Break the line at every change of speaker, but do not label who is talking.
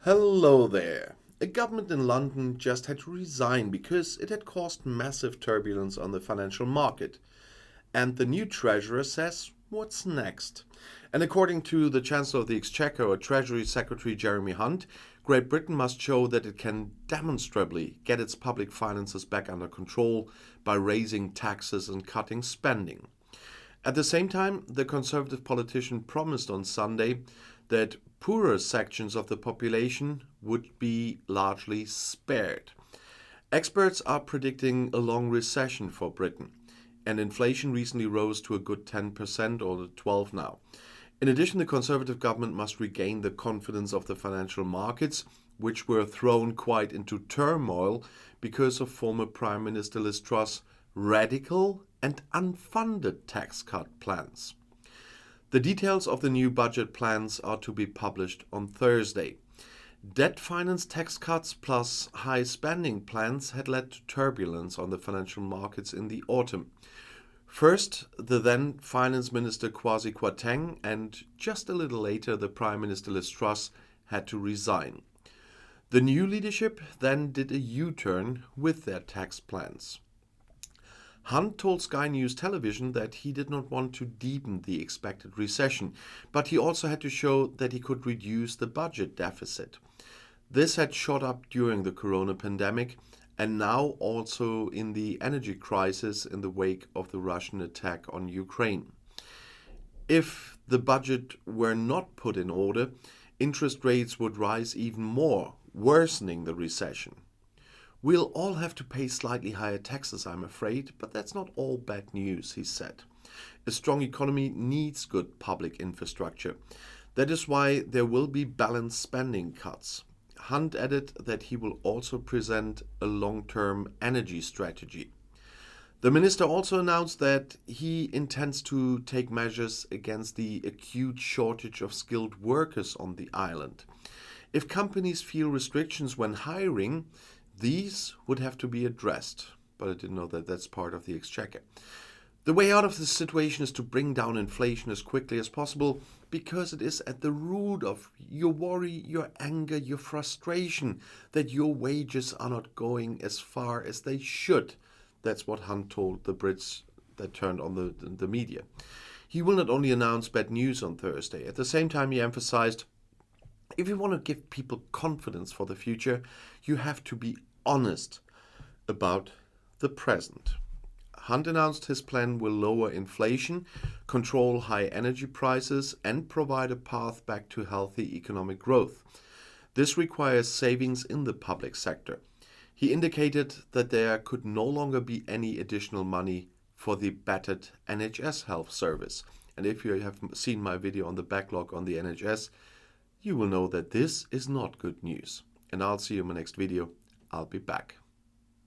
Hello there. A government in London just had to resign because it had caused massive turbulence on the financial market. And the new treasurer says, what's next? And according to the Chancellor of the Exchequer or Treasury Secretary Jeremy Hunt, Great Britain must show that it can demonstrably get its public finances back under control by raising taxes and cutting spending. At the same time, the Conservative politician promised on Sunday that poorer sections of the population would be largely spared. Experts are predicting a long recession for Britain, and inflation recently rose to a good 10% or 12 now. In addition, the Conservative government must regain the confidence of the financial markets, which were thrown quite into turmoil because of former Prime Minister Liz Truss' radical and unfunded tax cut plans. The details of the new budget plans are to be published on Thursday. Debt-financed tax cuts plus high spending plans had led to turbulence on the financial markets in the autumn. First, the then Finance Minister Kwasi Kwarteng, and just a little later the Prime Minister Liz Truss had to resign. The new leadership then did a U-turn with their tax plans. Hunt told Sky News Television that he did not want to deepen the expected recession, but he also had to show that he could reduce the budget deficit. This had shot up during the corona pandemic and now also in the energy crisis in the wake of the Russian attack on Ukraine. If the budget were not put in order, interest rates would rise even more, worsening the recession. We'll all have to pay slightly higher taxes, I'm afraid, but that's not all bad news, he said. A strong economy needs good public infrastructure. That is why there will be balanced spending cuts. Hunt added that he will also present a long-term energy strategy. The minister also announced that he intends to take measures against the acute shortage of skilled workers on the island. If companies feel restrictions when hiring, these would have to be addressed, but I didn't know that that's part of the Exchequer. The way out of this situation is to bring down inflation as quickly as possible because it is at the root of your worry, your anger, your frustration that your wages are not going as far as they should. That's what Hunt told the Brits that turned on the media. He will not only announce bad news on Thursday, at the same time he emphasized, if you want to give people confidence for the future, you have to be honest about the present. Hunt announced his plan will lower inflation, control high energy prices, and provide a path back to healthy economic growth. This requires savings in the public sector. He indicated that there could no longer be any additional money for the battered NHS health service. And if you have seen my video on the backlog on the NHS, you will know that this is not good news. And I'll see you in my next video. I'll be back.